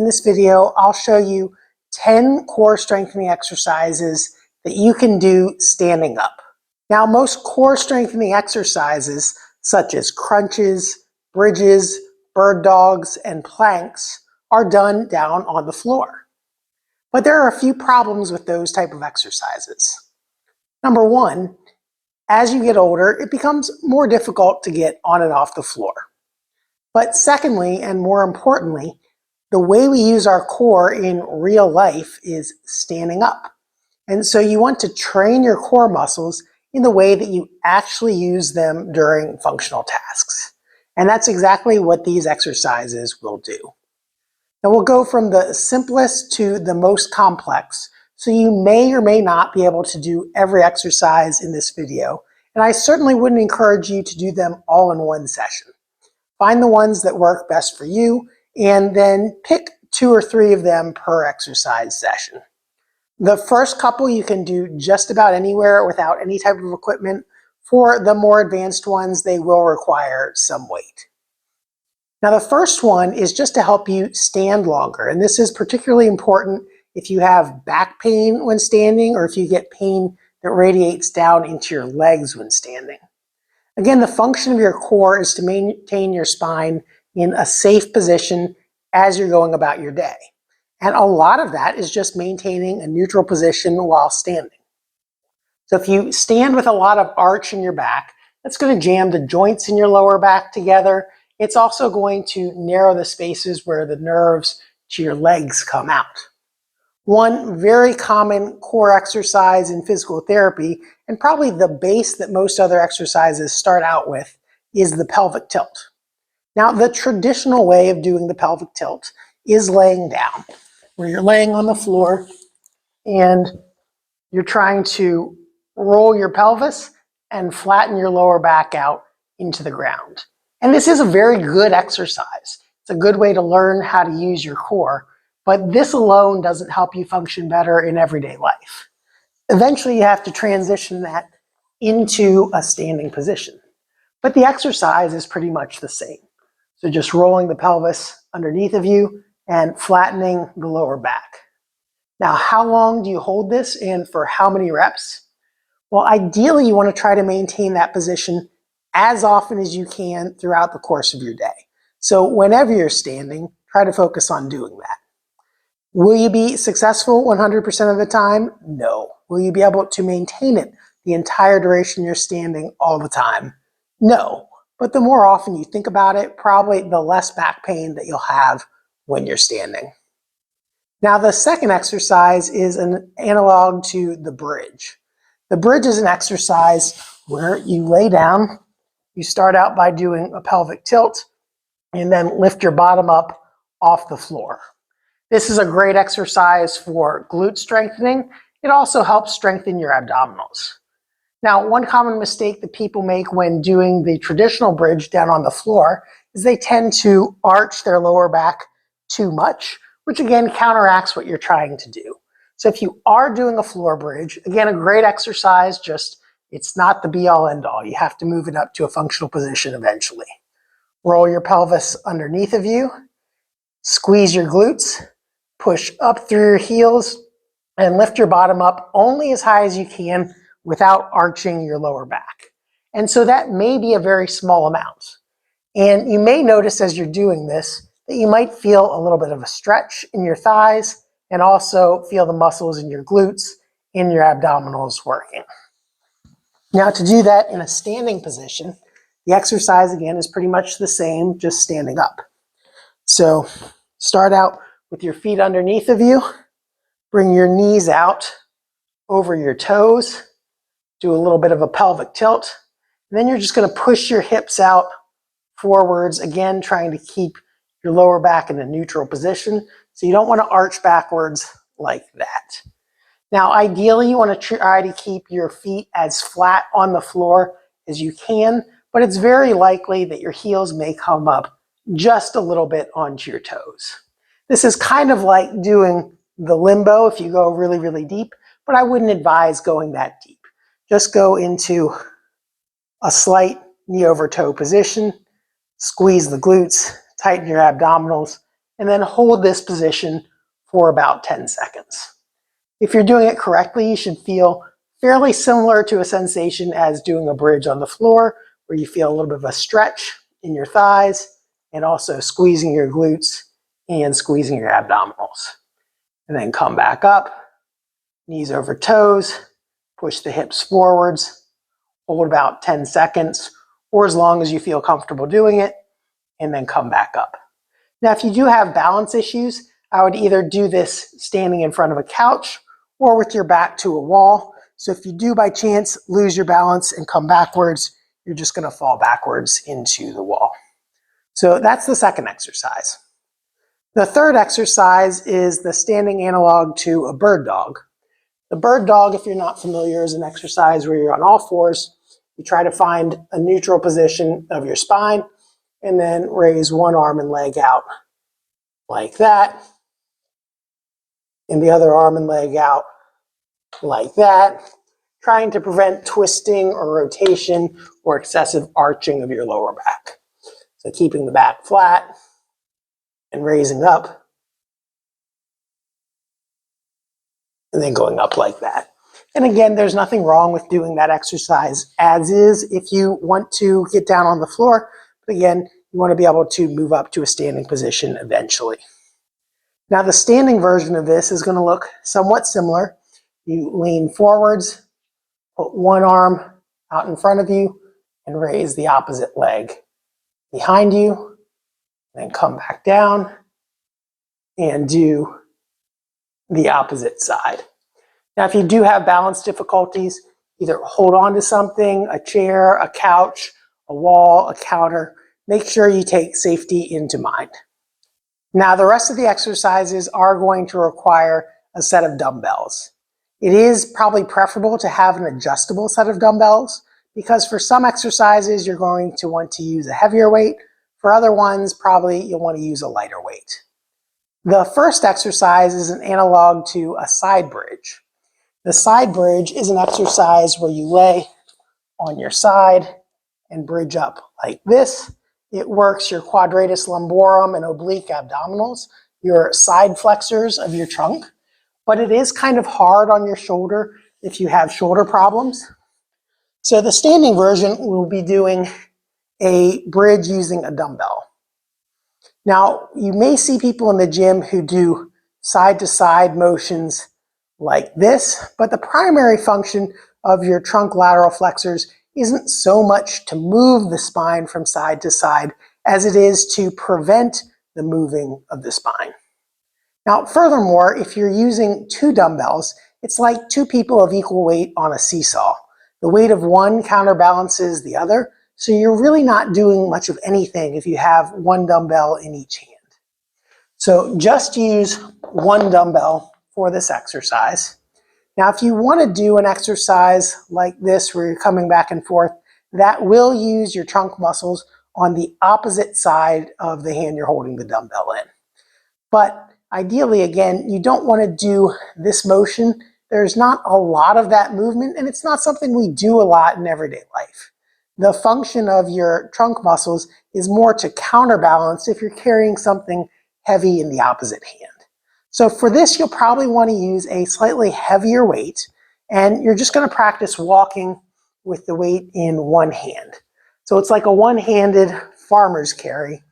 In this video, I'll show you 10 core strengthening exercises that you can do standing up. Now, most core strengthening exercises, such as crunches, bridges, bird dogs, and planks, are done down on the floor. But there are a few problems with those type of exercises. Number one, as you get older, it becomes more difficult to get on and off the floor. But secondly, and more importantly, the way we use our core in real life is standing up. And so you want to train your core muscles in the way that you actually use them during functional tasks. And that's exactly what these exercises will do. Now we'll go from the simplest to the most complex, so you may or may not be able to do every exercise in this video, and I certainly wouldn't encourage you to do them all in one session. Find the ones that work best for you, and then pick 2 or 3 of them per exercise session. The first couple you can do just about anywhere without any type of equipment. For the more advanced ones, they will require some weight. Now the first one is just to help you stand longer, and this is particularly important if you have back pain when standing, or if you get pain that radiates down into your legs when standing. Again, the function of your core is to maintain your spine in a safe position as you're going about your day. And a lot of that is just maintaining a neutral position while standing. So if you stand with a lot of arch in your back, that's going to jam the joints in your lower back together. It's also going to narrow the spaces where the nerves to your legs come out. One very common core exercise in physical therapy, and probably the base that most other exercises start out with, is the pelvic tilt. Now, the traditional way of doing the pelvic tilt is laying down, where you're laying on the floor and you're trying to roll your pelvis and flatten your lower back out into the ground. And this is a very good exercise. It's a good way to learn how to use your core, but this alone doesn't help you function better in everyday life. Eventually, you have to transition that into a standing position. But the exercise is pretty much the same. So just rolling the pelvis underneath of you and flattening the lower back. Now, how long do you hold this and for how many reps? Well, ideally, you want to try to maintain that position as often as you can throughout the course of your day. So whenever you're standing, try to focus on doing that. Will you be successful 100% of the time? No. Will you be able to maintain it the entire duration you're standing all the time? No. But the more often you think about it, probably the less back pain that you'll have when you're standing. Now, the second exercise is an analog to the bridge. The bridge is an exercise where you lay down, you start out by doing a pelvic tilt, and then lift your bottom up off the floor. This is a great exercise for glute strengthening. It also helps strengthen your abdominals. Now, one common mistake that people make when doing the traditional bridge down on the floor is they tend to arch their lower back too much, which again counteracts what you're trying to do. So if you are doing a floor bridge, again, a great exercise, just it's not the be-all end-all. You have to move it up to a functional position eventually. Roll your pelvis underneath of you, squeeze your glutes, push up through your heels, and lift your bottom up only as high as you can without arching your lower back. And so that may be a very small amount. And you may notice as you're doing this that you might feel a little bit of a stretch in your thighs and also feel the muscles in your glutes and your abdominals working. Now, to do that in a standing position, the exercise again is pretty much the same, just standing up. So start out with your feet underneath of you, bring your knees out over your toes, do a little bit of a pelvic tilt, and then you're just going to push your hips out forwards, again trying to keep your lower back in a neutral position. So you don't want to arch backwards like that. Now, ideally, you want to try to keep your feet as flat on the floor as you can, but it's very likely that your heels may come up just a little bit onto your toes. This is kind of like doing the limbo if you go really, really deep, but I wouldn't advise going that deep. Just go into a slight knee over toe position, squeeze the glutes, tighten your abdominals, and then hold this position for about 10 seconds. If you're doing it correctly, you should feel fairly similar to a sensation as doing a bridge on the floor, where you feel a little bit of a stretch in your thighs and also squeezing your glutes and squeezing your abdominals. And then come back up, knees over toes, push the hips forwards, hold about 10 seconds or as long as you feel comfortable doing it, and then come back up. Now, if you do have balance issues, I would either do this standing in front of a couch or with your back to a wall. So if you do by chance lose your balance and come backwards, you're just going to fall backwards into the wall. So that's the second exercise. The third exercise is the standing analog to a bird dog. The bird dog, if you're not familiar, is an exercise where you're on all fours. You try to find a neutral position of your spine and then raise one arm and leg out like that, and the other arm and leg out like that, trying to prevent twisting or rotation or excessive arching of your lower back. So keeping the back flat and raising up, and then going up like that. And again, there's nothing wrong with doing that exercise as is if you want to get down on the floor. But again, you want to be able to move up to a standing position eventually. Now, the standing version of this is going to look somewhat similar. You lean forwards, put one arm out in front of you, and raise the opposite leg behind you. Then come back down and do the opposite side. Now, if you do have balance difficulties, either hold on to something, a chair, a couch, a wall, a counter. Make sure you take safety into mind. Now, the rest of the exercises are going to require a set of dumbbells. It is probably preferable to have an adjustable set of dumbbells because for some exercises, you're going to want to use a heavier weight. For other ones, probably you'll want to use a lighter weight. The first exercise is an analog to a side bridge. The side bridge is an exercise where you lay on your side and bridge up like this. It works your quadratus lumborum and oblique abdominals, your side flexors of your trunk, but it is kind of hard on your shoulder if you have shoulder problems. So the standing version will be doing a bridge using a dumbbell. Now, you may see people in the gym who do side-to-side motions like this, but the primary function of your trunk lateral flexors isn't so much to move the spine from side to side as it is to prevent the moving of the spine. Now, furthermore, if you're using two dumbbells, it's like two people of equal weight on a seesaw. The weight of one counterbalances the other, so you're really not doing much of anything if you have one dumbbell in each hand. So just use one dumbbell for this exercise. Now, if you want to do an exercise like this where you're coming back and forth, that will use your trunk muscles on the opposite side of the hand you're holding the dumbbell in. But ideally, again, you don't want to do this motion. There's not a lot of that movement, and it's not something we do a lot in everyday life. The function of your trunk muscles is more to counterbalance if you're carrying something heavy in the opposite hand. So for this, you'll probably want to use a slightly heavier weight, and you're just going to practice walking with the weight in one hand. So it's like a one-handed farmer's carry,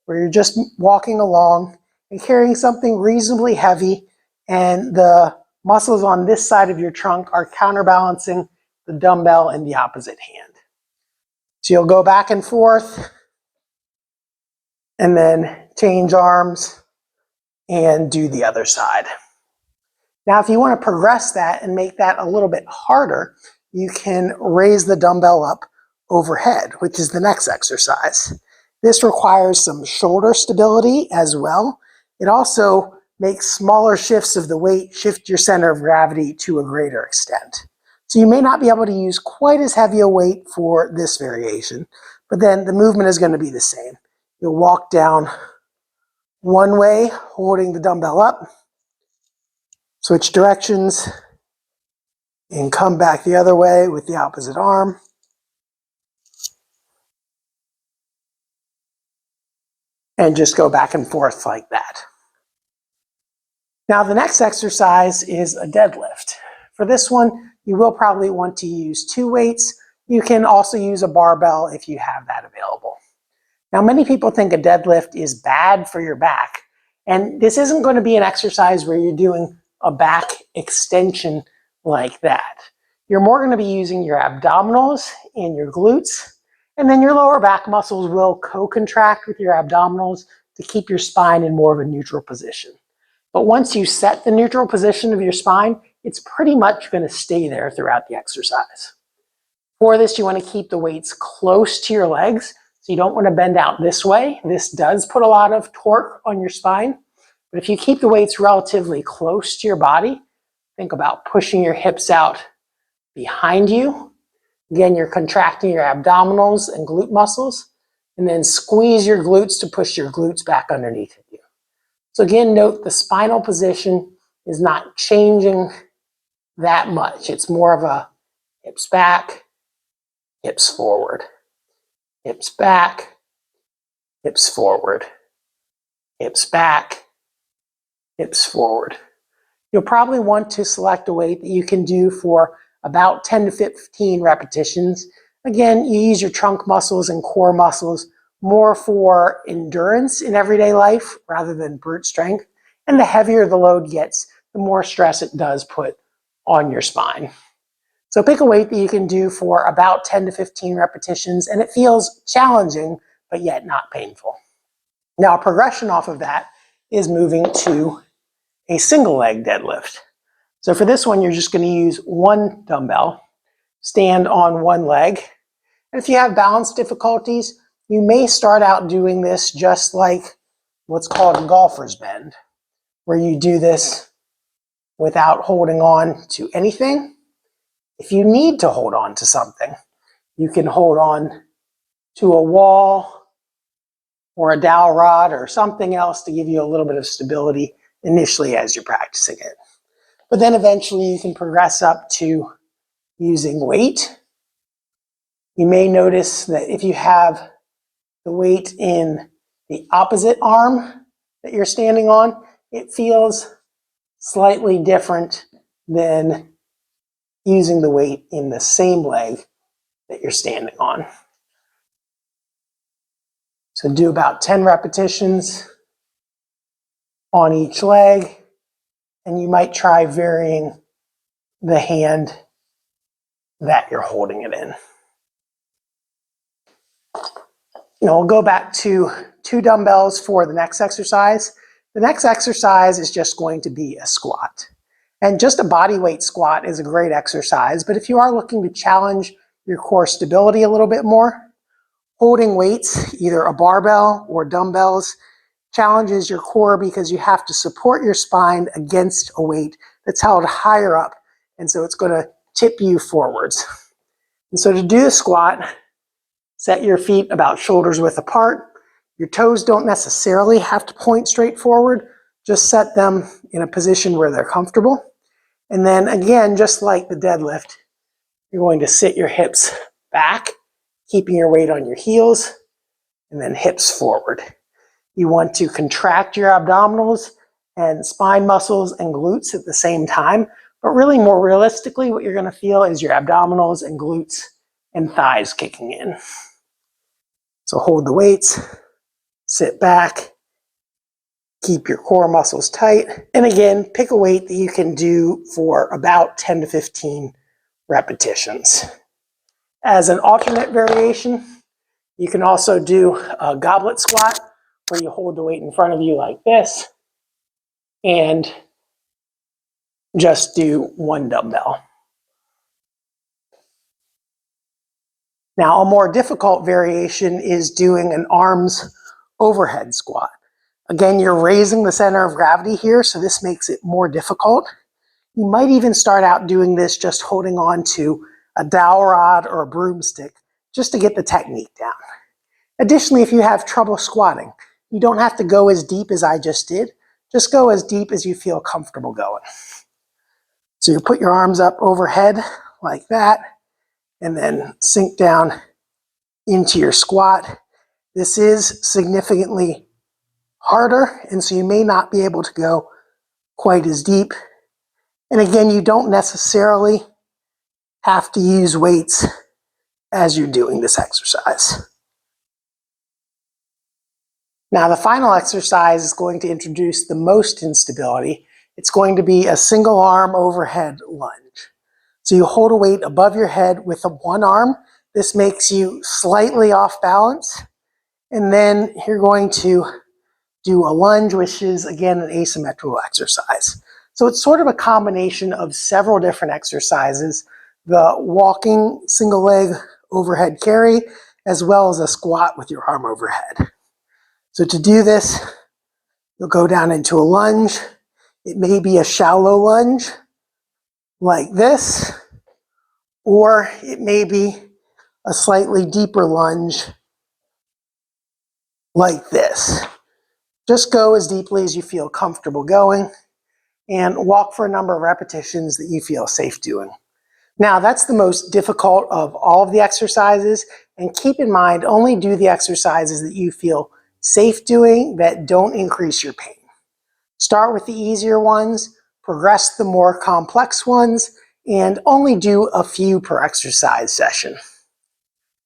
where you're just walking along and carrying something reasonably heavy, and the muscles on this side of your trunk are counterbalancing the dumbbell in the opposite hand. So you'll go back and forth, and then change arms, and do the other side. Now, if you want to progress that and make that a little bit harder, you can raise the dumbbell up overhead, which is the next exercise. This requires some shoulder stability as well. It also makes smaller shifts of the weight shift your center of gravity to a greater extent. So you may not be able to use quite as heavy a weight for this variation, but then the movement is going to be the same. You'll walk down one way, holding the dumbbell up, switch directions, and come back the other way with the opposite arm. and just go back and forth like that. Now the next exercise is a deadlift. For this one, you will probably want to use 2 weights. You can also use a barbell if you have that available. Now many people think a deadlift is bad for your back, and this isn't going to be an exercise where you're doing a back extension like that. You're more going to be using your abdominals and your glutes, and then your lower back muscles will co-contract with your abdominals to keep your spine in more of a neutral position. But once you set the neutral position of your spine, it's pretty much going to stay there throughout the exercise. For this, you want to keep the weights close to your legs, so you don't want to bend out this way. This does put a lot of torque on your spine. But if you keep the weights relatively close to your body, think about pushing your hips out behind you. Again, you're contracting your abdominals and glute muscles, and then squeeze your glutes to push your glutes back underneath of you. So again, note the spinal position is not changing that much. It's more of a hips back, hips forward, hips back, hips forward, hips back, hips forward. You'll probably want to select a weight that you can do for about 10 to 15 repetitions. Again, you use your trunk muscles and core muscles more for endurance in everyday life rather than brute strength. And the heavier the load gets, the more stress it does put on your spine. So pick a weight that you can do for about 10 to 15 repetitions, and it feels challenging, but yet not painful. Now, progression off of that is moving to a single leg deadlift. So for this one, you're just going to use 1 dumbbell, stand on 1 leg. And if you have balance difficulties, you may start out doing this just like what's called a golfer's bend, where you do this without holding on to anything. If you need to hold on to something, you can hold on to a wall or a dowel rod or something else to give you a little bit of stability initially as you're practicing it. But then eventually you can progress up to using weight. You may notice that if you have the weight in the opposite arm that you're standing on, it feels slightly different than using the weight in the same leg that you're standing on. So do about 10 repetitions on each leg, and you might try varying the hand that you're holding it in. Now we'll go back to 2 dumbbells for the next exercise. The next exercise is just going to be a squat. And just a body weight squat is a great exercise, but if you are looking to challenge your core stability a little bit more, holding weights, either a barbell or dumbbells, challenges your core because you have to support your spine against a weight that's held higher up, and so it's going to tip you forwards. And so to do the squat, set your feet about shoulders width apart. Your toes don't necessarily have to point straight forward, just set them in a position where they're comfortable. And then again, just like the deadlift, you're going to sit your hips back, keeping your weight on your heels, and then hips forward. You want to contract your abdominals and spine muscles and glutes at the same time, but really more realistically, what you're going to feel is your abdominals and glutes and thighs kicking in. So hold the weights, sit back, keep your core muscles tight, and again, pick a weight that you can do for about 10 to 15 repetitions. As an alternate variation, you can also do a goblet squat, where you hold the weight in front of you like this and just do 1 dumbbell. Now, a more difficult variation is doing an arms overhead squat. Again, you're raising the center of gravity here, so this makes it more difficult. You might even start out doing this just holding on to a dowel rod or a broomstick just to get the technique down. Additionally, if you have trouble squatting, you don't have to go as deep as I just did. Just go as deep as you feel comfortable going. So you put your arms up overhead like that, and then sink down into your squat. This is significantly harder, and so you may not be able to go quite as deep. And again, you don't necessarily have to use weights as you're doing this exercise. Now, the final exercise is going to introduce the most instability. It's going to be a single arm overhead lunge. So you hold a weight above your head with one arm. This makes you slightly off balance. And then you're going to do a lunge, which is, again, an asymmetrical exercise. So it's sort of a combination of several different exercises: the walking single leg overhead carry, as well as a squat with your arm overhead. So to do this, you'll go down into a lunge. It may be a shallow lunge like this, or it may be a slightly deeper lunge like this. Just go as deeply as you feel comfortable going and walk for a number of repetitions that you feel safe doing. Now, that's the most difficult of all of the exercises, and keep in mind, only do the exercises that you feel safe doing that don't increase your pain. Start with the easier ones, progress the more complex ones, and only do a few per exercise session.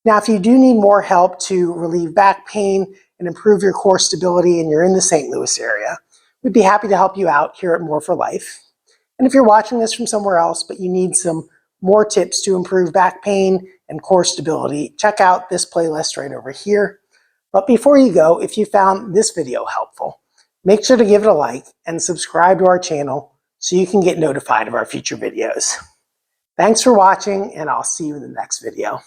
Now, if you do need more help to relieve back pain and improve your core stability and you're in the St. Louis area, we'd be happy to help you out here at More for Life. And if you're watching this from somewhere else, but you need some more tips to improve back pain and core stability, check out this playlist right over here. But before you go, if you found this video helpful, make sure to give it a like and subscribe to our channel so you can get notified of our future videos. Thanks for watching, and I'll see you in the next video.